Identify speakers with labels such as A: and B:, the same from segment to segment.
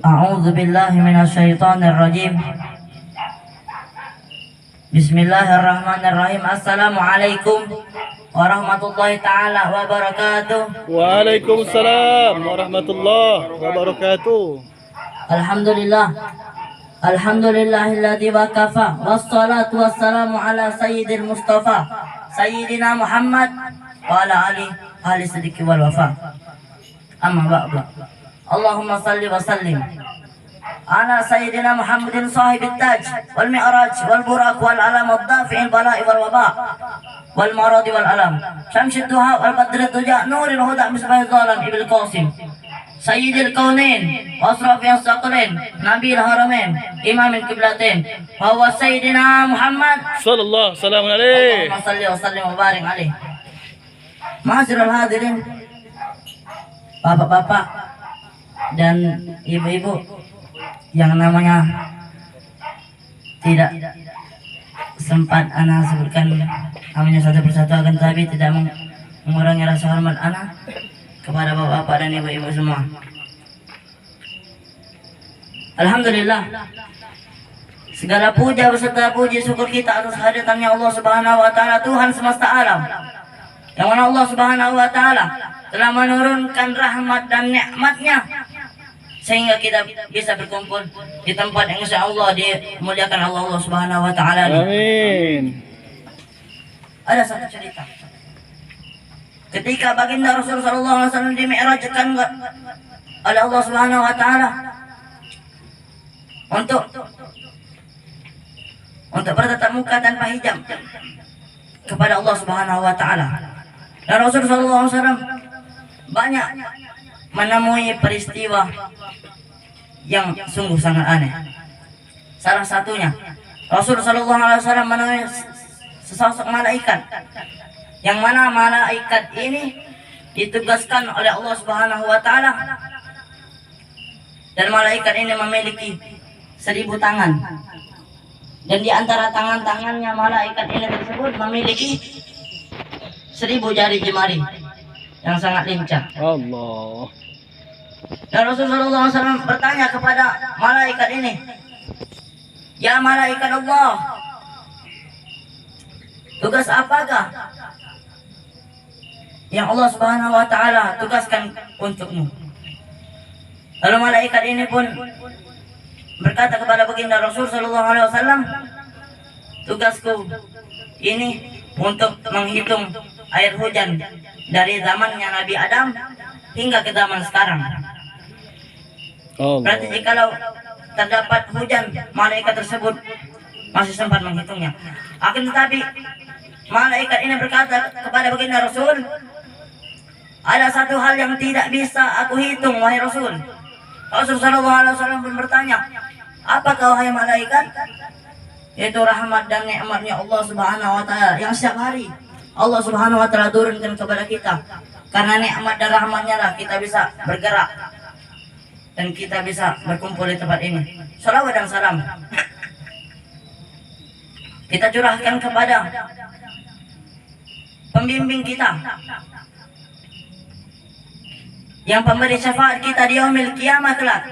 A: A'udzu billahi minasyaitonir rajim. Bismillahirrahmanirrahim. Assalamualaikum warahmatullahi taala wabarakatuh.
B: Waalaikumsalam warahmatullahi wabarakatuh.
A: Alhamdulillah. Alhamdulillahilladzi wa kafa. Wassalatu wassalamu ala sayyidil mustafa sayyidina Muhammad wa ala ahli sidqi wal wafa. Amma ba'du. Allahumma salli wa sallim ala sayyidina Muhammadin sahibit taj wal mi'raj wal buraq wal alam wal dafi'il bala'i wal waba wal maradi wal alam syamsid duha wal badri tuja nuril huda misbahil zalam ibil qasim sayyidil kaunain wasrafiyas saqalain nabil haramain imamil qiblatain wa huwa sayyidina Muhammad
B: Sallallahu alaihi.
A: Allahumma salli wa sallim wa barik alaihi. Ma'asyiral hadirin, bapak-bapak dan ibu-ibu yang namanya tidak sempat ana sebutkan namanya satu persatu, akan tapi tidak mengurangi rasa hormat ana kepada bapak-bapak dan ibu-ibu semua. Alhamdulillah, segala puja beserta puji syukur kita atas hadirannya Allah Subhanahu wa taala, Tuhan semesta alam, yang mana Allah Subhanahu wa taala telah menurunkan rahmat dan nikmatnya sehingga kita bisa berkumpul di tempat yang insya Allah dimuliakan Allah Subhanahu wa taala.
B: Amin.
A: Ada satu cerita. Ketika baginda Rasul sallallahu alaihi wasallam dimi'rajkan oleh Allah Subhanahu wa taala untuk bertatap muka tanpa hijab kepada Allah Subhanahu wa taala. Dan Rasul sallallahu alaihi wasallam banyak menemui peristiwa yang sungguh sangat aneh. Salah satunya, Rasul sallallahu alaihi wasallam menemui sesosok malaikat, yang mana malaikat ini ditugaskan oleh Allah Subhanahu wa taala, dan malaikat ini memiliki 1000 tangan, dan di antara tangan-tangannya malaikat ini tersebut memiliki 1000 jari jemari yang sangat lincah.
B: Allah.
A: Dan Rasulullah SAW bertanya kepada malaikat ini, "Ya malaikat Allah, tugas apakah yang Allah Subhanahu wa taala tugaskan untukmu?" Lalu malaikat ini pun berkata kepada baginda Rasul sallallahu alaihi wasallam, "Tugasku ini untuk menghitung air hujan dari zamannya Nabi Adam hingga ke zaman sekarang." Berarti jikalau terdapat hujan, malaikat tersebut masih sempat menghitungnya. Akan tetapi malaikat ini berkata kepada baginda Rasul, "Ada satu hal yang tidak bisa aku hitung, wahai Rasul." Rasul sallallahu alaihi wasallam pun bertanya, "Apakah wahai malaikat?" Yaitu rahmat dan nikmatnya Allah Subhanahu wa taala yang setiap hari Allah Subhanahu wa taala turunkan kepada kita. Karena nikmat dan rahmatnya lah kita bisa bergerak dan kita bisa berkumpul di tempat ini. Salawat dan salam kita curahkan kepada pembimbing kita, yang pemberi syafaat kita di yaumil qiyamah kelak,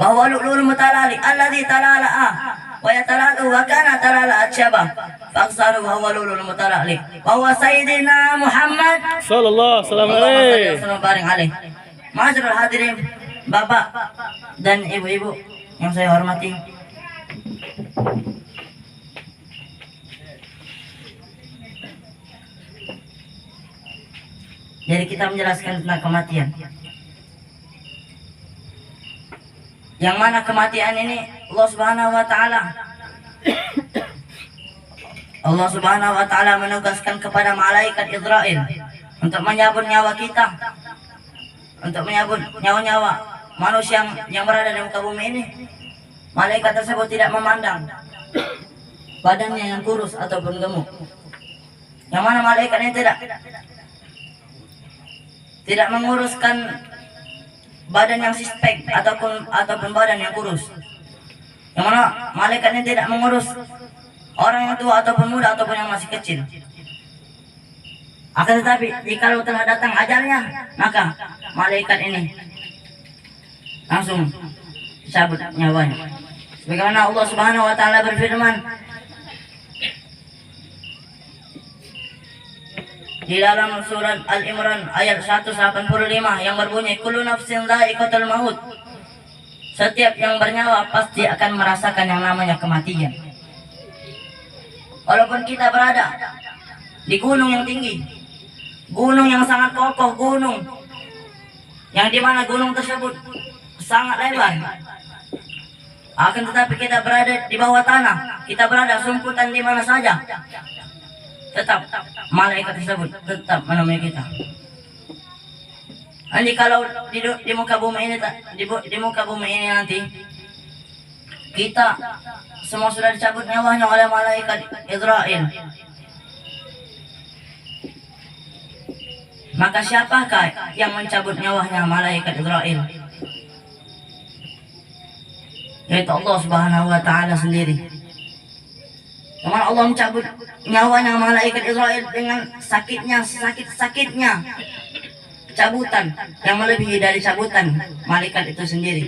A: wa huwa lu'lu'ul mutalali alladzi talala'a wa yatalalu wa kana talala'at syabah faqsaru wa huwa lu'lu'ul mutalali wa huwa sayyidina Muhammad
B: Sallallahu alaihi
A: wasallam. Ma'asyiral hadirin, bapak dan ibu-ibu yang saya hormati, jadi kita menjelaskan tentang kematian, yang mana kematian ini Allah Subhanahu wa taala menugaskan kepada malaikat Israel untuk menyabut nyawa kita, untuk menyabut nyawa-nyawa manusia yang berada di muka bumi ini. Malaikat tersebut tidak memandang badannya yang kurus ataupun gemuk, yang mana malaikat ini tidak menguruskan badan yang sispek ataupun badan yang kurus, yang mana malaikat ini tidak mengurus orang yang tua ataupun muda ataupun yang masih kecil. Akan tetapi jika telah datang ajalnya, maka malaikat ini langsung cabut nyawanya. Sebagaimana Allah Subhanahu wa taala berfirman di dalam surat Al-Imran ayat 185 yang berbunyi kullu nafsin dha'iqatul maut. Setiap yang bernyawa pasti akan merasakan yang namanya kematian. Walaupun kita berada di gunung yang tinggi, gunung yang sangat kokoh, gunung yang dimana gunung tersebut sangat lebar, akan tetapi kita berada di bawah tanah, kita berada sumputan di mana saja, tetap malaikat tersebut tetap menemui kita. Nanti kalau di muka bumi ini di muka bumi ini nanti kita semua sudah dicabut nyawanya oleh malaikat Israel. Maka siapakah yang mencabut nyawanya malaikat Israel? Yaitu Allah Subhanahu wa taala sendiri. Karena Allah mencabut nyawanya malaikat Israel dengan sakitnya cabutan yang melebihi dari cabutan malaikat itu sendiri.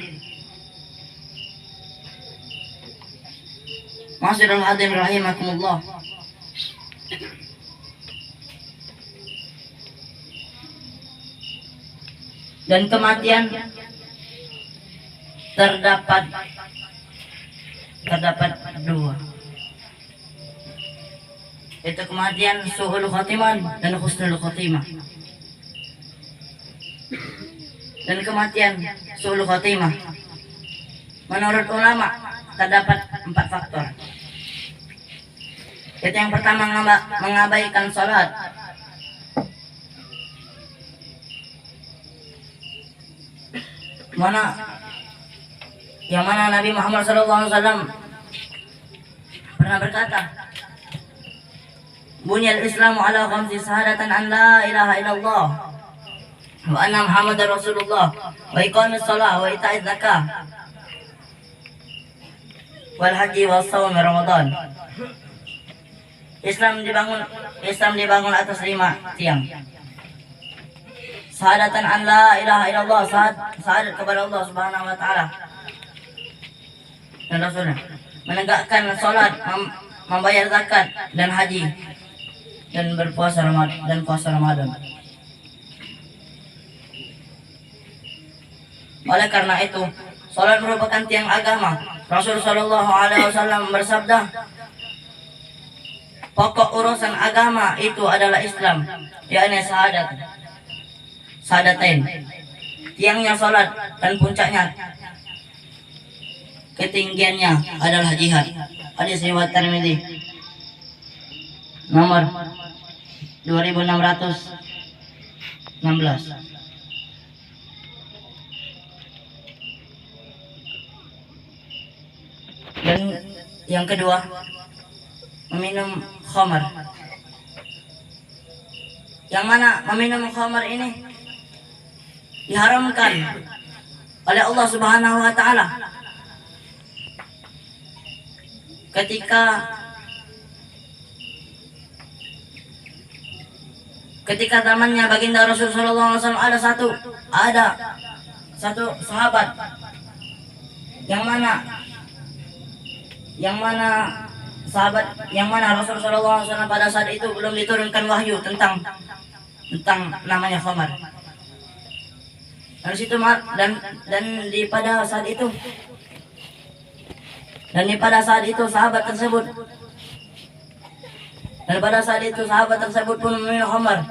A: Masyaallah hadirin rahimakumullah. Dan kematian terdapat dua, itu kematian su'ul khatimah dan husnul khatimah. Dan kematian su'ul khatimah menurut ulama terdapat 4 faktor. Itu yang pertama mengabaikan salat, yang mana Nabi Muhammad SAW pernah berkata, bunyal Islamu ala khamsi syahadatan an la ilaha illallah wa anna Muhammadar Rasulullah wa iqamis shalah wa ita'iz zakah wal haji wa shaum Ramadan. Islam dibangun atas 5 tiang. Syahadatan an la ilaha illallah, syahadat kepada Allah Subhanahu wa taala dan Rasulnya, menegakkan salat, membayar zakat dan haji, dan berpuasa Ramadan. Oleh karena itu, salat merupakan tiang agama. Rasul sallallahu alaihi wasallam bersabda, pokok urusan agama itu adalah Islam, yakni syahadatain. Tiangnya salat dan puncaknya, ketinggiannya adalah jihad. Hadis riwayat Tirmidzi nomor 2616. Dan yang kedua, meminum khamar. Yang mana meminum khamar ini diharamkan oleh Allah Subhanahu wa taala ketika zamannya baginda Rasulullah SAW ada satu sahabat yang mana Rasulullah SAW pada saat itu belum diturunkan wahyu tentang namanya khamar. Dan pada saat itu sahabat tersebut pun meminum khamar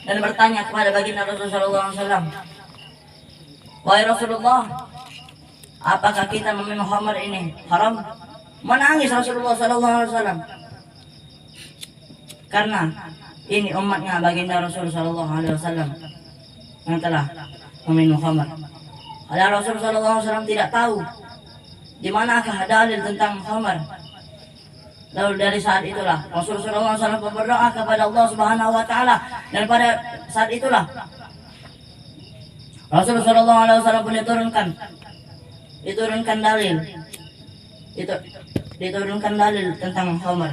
A: dan bertanya kepada baginda Rasulullah SAW, wahai Rasulullah, apakah kita meminum khamar ini haram? Menangis Rasulullah SAW karena ini umatnya baginda Rasulullah SAW yang telah meminum khamar. Padahal Rasulullah SAW tidak tahu di manakah dalil tentang khamar. Lalu dari saat itulah Rasulullah SAW berdoa kepada Allah Subhanahu wa taala, dan pada saat itulah Rasulullah SAW pun diturunkan dalil tentang khamar,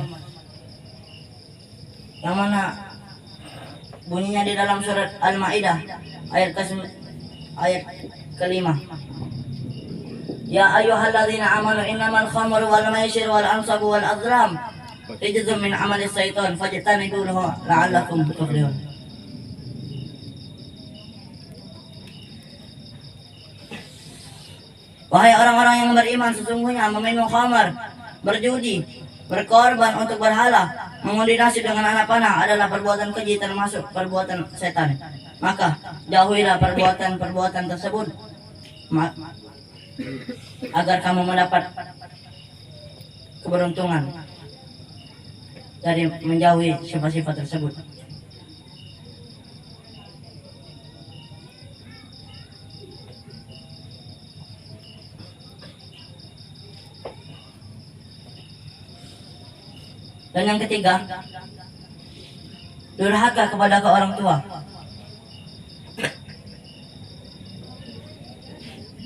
A: yang mana bunyinya di dalam surat Al-Maidah ayat ke-5. Ya ayyuhalladzina amanu innamal khamru wal maisir wal ansabu wal azlam rijzun min amali syaitan fajtanibuhu la'allakum tuflihun. Wahai orang-orang yang beriman, sesungguhnya meminum khamar, berjudi, berkorban untuk berhala, mengundi nasib dengan anak panah adalah perbuatan keji termasuk perbuatan setan. Maka jauhilah perbuatan-perbuatan tersebut agar kamu mendapat keberuntungan dari menjauhi sifat-sifat tersebut. Dan yang ketiga, durhaka kepada orang tua,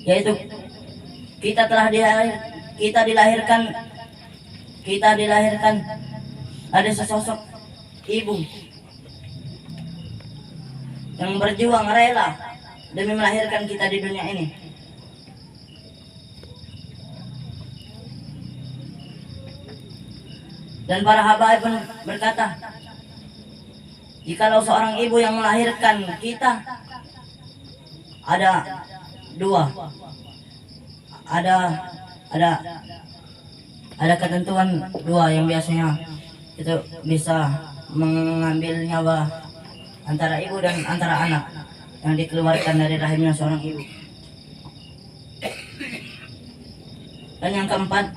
A: yaitu kita dilahirkan ada sesosok ibu yang berjuang rela demi melahirkan kita di dunia ini. Dan para habaib pun berkata, jikalau seorang ibu yang melahirkan kita ada dua, ada ketentuan dua yang biasanya itu bisa mengambil nyawa antara ibu dan antara anak yang dikeluarkan dari rahimnya seorang ibu. Dan yang keempat,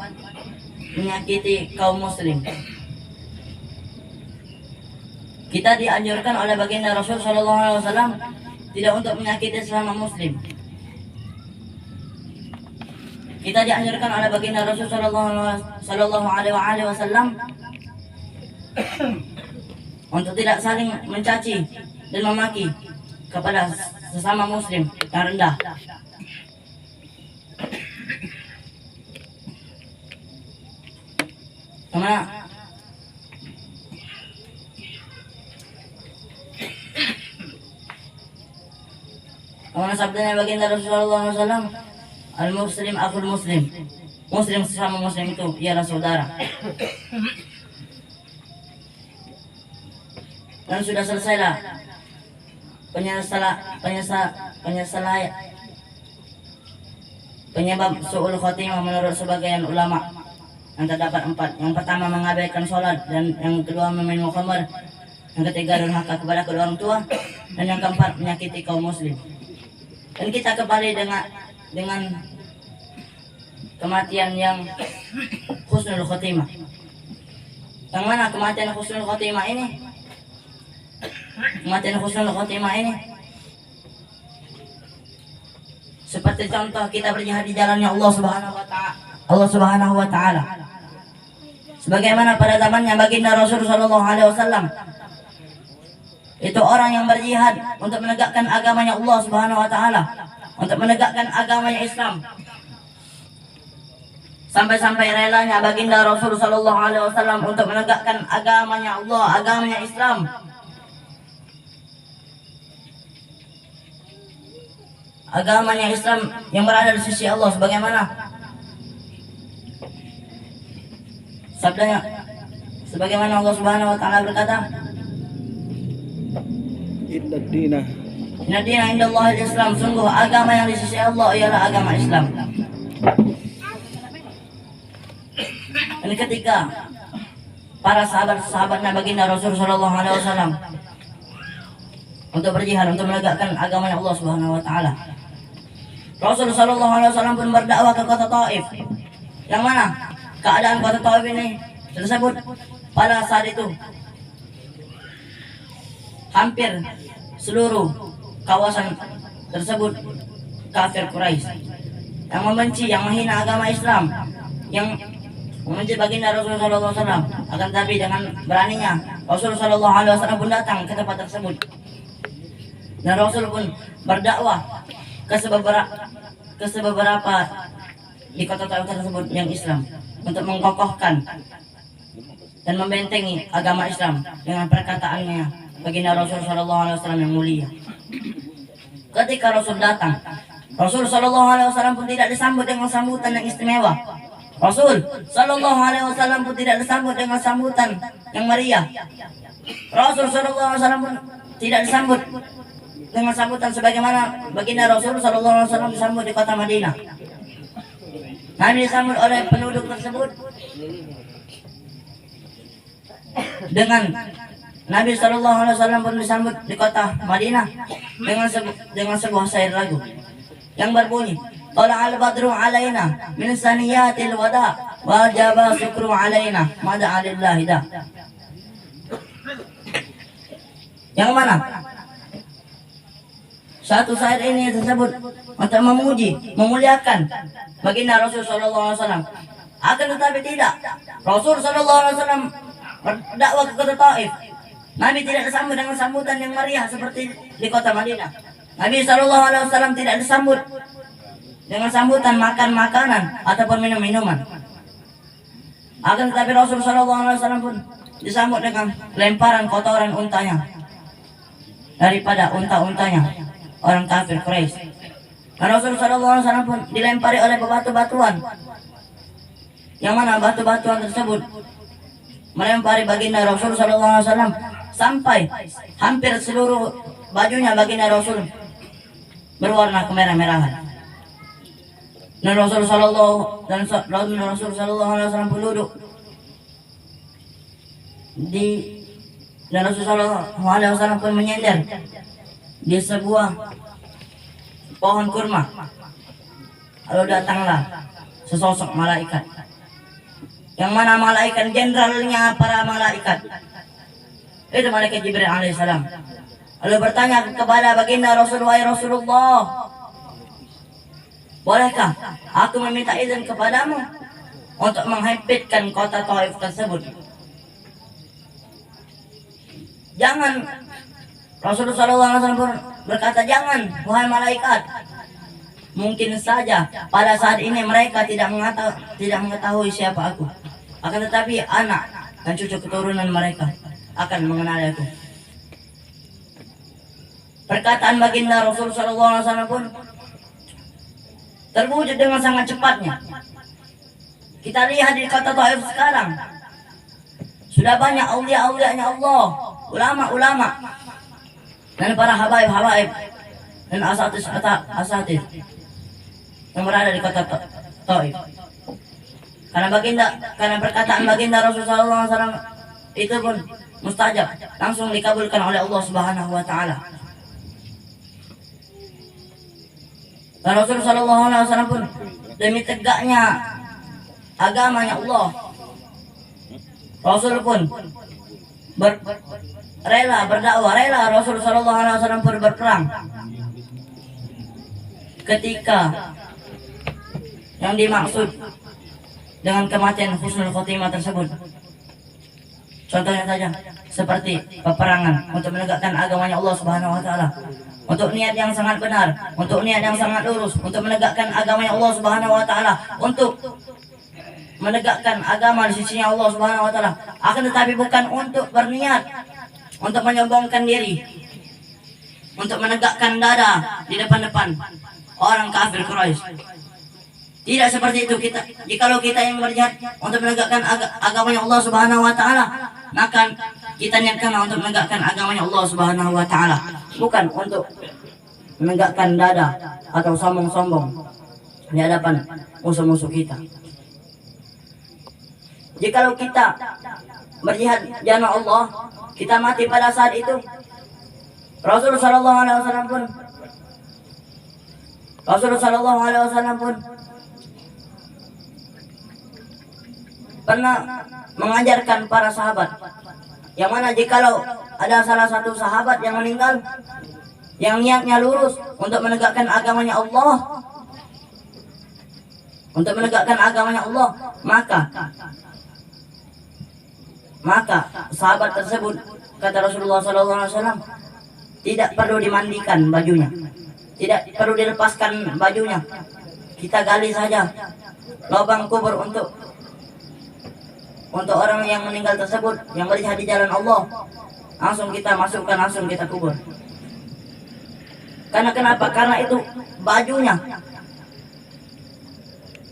A: menyakiti kaum muslim. Kita dianjurkan oleh baginda Rasul Shallallahu Alaihi Wasallam tidak untuk menyakiti sesama muslim. Kita dianjurkan oleh baginda Rasul Shallallahu Alaihi Wasallam untuk tidak saling mencaci dan memaki kepada sesama muslim yang rendah. Kemana? Kemana sabdanya baginda Rasulullah SAW? Al-Muslim akhul Muslim. Muslim sesama Muslim itu ialah saudara. Dan sudah selesailah penyebab su'ul khotimah menurut sebagian ulama. Yang terdapat 4. Yang pertama, mengabaikan sholat, dan yang kedua meminum khamar, yang ketiga durhaka kepada kedua orang tua, dan yang keempat menyakiti kaum muslim. Dan kita kembali dengan kematian yang husnul khotimah. Yang mana kematian husnul khotimah ini? Kematian husnul khotimah ini seperti contoh kita berjihad di jalannya Allah Subhanahu wa Ta'ala. Sebagaimana pada zamannya baginda Rasul Shallallahu Alaihi Wasallam, itu orang yang berjihad untuk menegakkan agamanya Allah Subhanahu wa Ta'ala, untuk menegakkan agamanya Islam. Sampai-sampai relanya baginda Rasul Shallallahu Alaihi Wasallam untuk menegakkan agamanya Allah, agamanya Islam. Agamanya Islam yang berada di sisi Allah, sebagaimana sabdanya, sebagaimana Allah Subhanahu wa Ta'ala berkata,
B: Inna dina
A: indallah al-Islam, sungguh agama yang di sisi Allah ialah agama Islam. Dan ketika para sahabat-sahabatnya baginda Rasul Shallallahu Alaihi Wasallam untuk berjihad untuk menegakkan agamanya Allah Subhanahu wa Ta'ala, Rasul Shallallahu Alaihi Wasallam pun berdakwah ke kota Taif, yang mana keadaan kota Taif ini tersebut pada saat itu hampir seluruh kawasan tersebut kafir Quraisy yang membenci, yang menghina agama Islam, yang membenci baginda Rasul Shallallahu Alaihi Wasallam. Akan tapi dengan beraninya Rasul Shallallahu Alaihi Wasallam pun datang ke tempat tersebut, dan Rasul pun berdakwah ke sebeberapa di kota Taif tersebut yang Islam, untuk mengkokohkan dan membentengi agama Islam dengan perkataannya baginda Rasul Shallallahu Alaihi Wasallam yang mulia. Ketika Rasul datang Rasul Shallallahu Alaihi Wasallam pun tidak disambut dengan sambutan yang istimewa. Rasul Shallallahu Alaihi Wasallam pun tidak disambut dengan sambutan yang meriah. Rasul Shallallahu Alaihi Wasallam pun tidak disambut dengan sambutan sebagaimana baginda Rasul Shallallahu Alaihi Wasallam disambut di kota Madinah. Nabi disambut oleh penduduk tersebut dengan Nabi Shallallahu Alaihi Wasallam pun disambut di kota Madinah dengan sebuah syair lagu yang berbunyi, Tala al-badru alaina min saniyatil wada wajaba syukru alaina mada alillahi dah. Yang mana satu syair ini tersebut untuk memuji, memuliakan baginda Rasul Shallallahu Alaihi Wasallam. Akan tetapi tidak, Rasul Shallallahu Alaihi Wasallam berdakwah ke kota Taif. Nabi tidak disambut dengan sambutan yang meriah seperti di kota Madinah. Nabi Shallallahu Alaihi Wasallam tidak disambut dengan sambutan makan makanan ataupun minum minuman. Akan tetapi Rasul Shallallahu Alaihi Wasallam pun disambut dengan lemparan kotoran untanya daripada unta-untanya orang kafir Quraisy. Dan Rasul Shallallahu Alaihi Wasallam pun dilempari oleh batu-batuan, yang mana batu-batuan tersebut melempari baginda Rasul Shallallahu Alaihi Wasallam sampai hampir seluruh bajunya baginda Rasul berwarna kemerah-merahan. Dan Rasul Shallallahu Alaihi Wasallam pun duduk dan Rasul Shallallahu Alaihi Wasallam pun menyender di sebuah pohon kurma. Lalu datanglah sesosok malaikat, yang mana malaikat jenderalnya para malaikat, itu malaikat Jibril alaihissalam. Lalu bertanya kepada baginda Rasul, wahai Rasulullah, bolehkah aku meminta izin kepadamu untuk menghempitkan kota Taif tersebut? Jangan. Rasulullah SAW berkata, jangan wahai malaikat. Mungkin saja pada saat ini mereka tidak mengetahui siapa aku. Akan tetapi anak dan cucu keturunan mereka akan mengenali aku. Perkataan baginda Rasulullah SAW pun terwujud dengan sangat cepatnya. Kita lihat di kota Taif sekarang, sudah banyak aulia-aulianya Allah, ulama-ulama, dan para habaib-habaib dan asatis yang berada di kota Taif. Karena perkataan baginda Rasulullah SAW itu pun mustajab, langsung dikabulkan oleh Allah Subhanahu wa taala. Dan Rasulullah SAW pun demi tegaknya agamanya Allah, Rasul pun rela berdakwah, rela Rasulullah SAW pun berperang ketika yang dimaksud dengan kematian husnul khotimah tersebut. Contohnya saja seperti peperangan untuk menegakkan agamanya Allah Subhanahu wa taala, untuk niat yang sangat benar, untuk niat yang sangat lurus, untuk menegakkan agamanya Allah Subhanahu wa taala, untuk menegakkan agama di sisinya Allah Subhanahu wa taala. Akan tetapi bukan untuk berniat untuk menyombongkan diri, untuk menegakkan dada di depan-depan orang kafir Quraisy. Tidak seperti itu. Jikalau kita yang berjihad untuk menegakkan agamanya Allah Subhanahu wa taala, maka kita niatkan untuk menegakkan agamanya Allah Subhanahu wa taala, bukan untuk menegakkan dada atau sombong-sombong di hadapan musuh-musuh kita. Jikalau kita berjihad jalan Allah, kita mati pada saat itu, Rasulullah Sallallahu Alaihi Wasallam pun pernah mengajarkan para sahabat, yang mana jikalau ada salah satu sahabat yang meninggal, yang niatnya lurus untuk menegakkan agamanya Allah, maka sahabat tersebut, kata Rasulullah SAW, tidak perlu dimandikan bajunya, tidak perlu dilepaskan bajunya. Kita gali saja lubang kubur untuk orang yang meninggal tersebut, yang berjihad di jalan Allah. Langsung kita masukkan, langsung kita kubur. Karena kenapa? Karena itu bajunya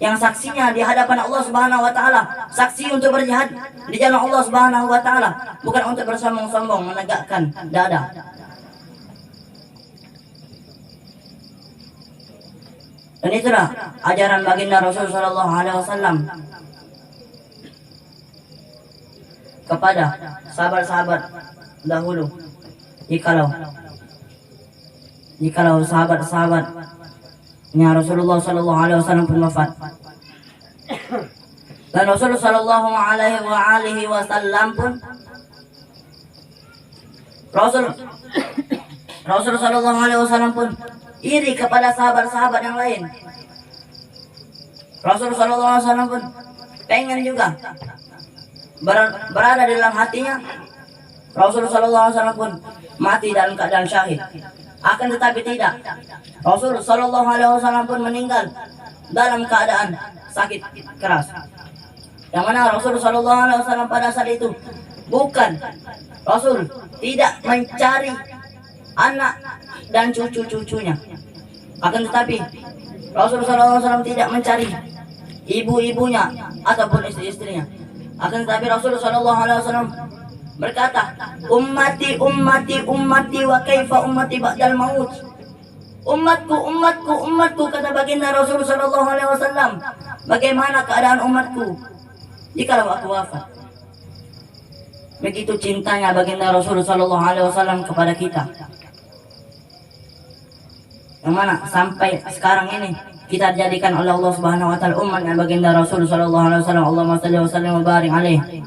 A: yang saksinya di hadapan Allah Subhanahu wa taala, saksi untuk berjihad di jalan Allah Subhanahu wa taala, bukan untuk bersombong-sombong menegakkan dada. Dan itulah ajaran baginda Rasul sallallahu alaihi wasallam kepada sahabat-sahabat dahulu. Jikalau sahabat-sahabatnya Rasulullah sallallahu alaihi wasallam pun wafat, dan Rasul sallallahu alaihi wasallam pun Rasul sallallahu alaihi wasallam pun iri kepada sahabat-sahabat yang lain. Rasul sallallahu alaihi wasallam pun pengen juga berada di dalam hatinya Rasul sallallahu alaihi wasallam pun mati dalam keadaan syahid. Akan tetapi tidak. Rasul sallallahu alaihi wasallam pun meninggal dalam keadaan sakit keras. Yang mana Rasul sallallahu alaihi wasallam pada saat itu bukan Rasul tidak mencari anak dan cucu-cucunya. Akan tetapi Rasul sallallahu alaihi wasallam tidak mencari ibu-ibunya ataupun istri-istrinya. Akan tetapi Rasul sallallahu alaihi wasallam berkata, ummati ummati ummati wa kaifa ummati ba'dal maut. Umatku umatku umatku, kata baginda Rasul sallallahu alaihi wasallam, bagaimana keadaan umatku jikalau aku wafat. Begitu cintanya baginda Rasul sallallahu alaihi wasallam kepada kita, yang mana sampai sekarang ini kita dijadikan oleh Allah Subhanahu wa taala umatnya baginda Rasul sallallahu alaihi wasallam. Allahumma shalli wa sallim wa barik alaihi.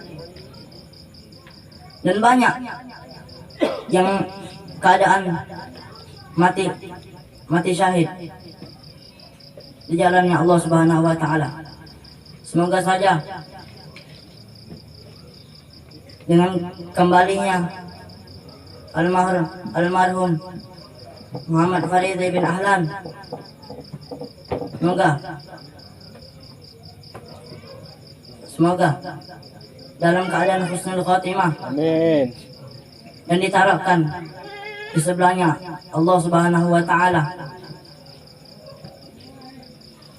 A: Dan banyak yang keadaan mati syahid di jalannya Allah Subhanahu wa taala. Semoga saja dengan kembalinya almarhum Muhammad Farid bin Ahlan, semoga dalam keadaan husnul khotimah.
B: Amin.
A: Dan ditaruhkan di sebelahnya Allah Subhanahu wa taala.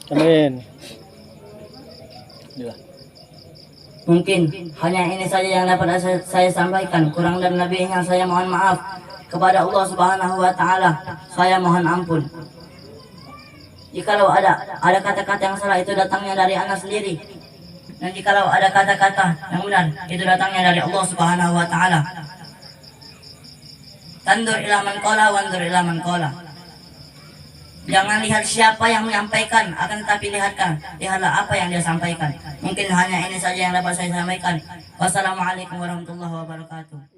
B: Amin. Ya.
A: Mungkin hanya ini saja yang dapat saya sampaikan. Kurang dan lebihnya saya mohon maaf kepada Allah Subhanahu wa taala. Saya mohon ampun. Jikalau ada kata-kata yang salah, itu datangnya dari anak sendiri. Dan jikalau ada kata-kata yang benar, itu datangnya dari Allah Subhanahu wa taala. Tandur ila man qala wandur ila man qala. Jangan lihat siapa yang menyampaikan, akan tetapi lihatlah apa yang dia sampaikan. Mungkin hanya ini saja yang dapat saya sampaikan. Wassalamualaikum warahmatullahi wabarakatuh.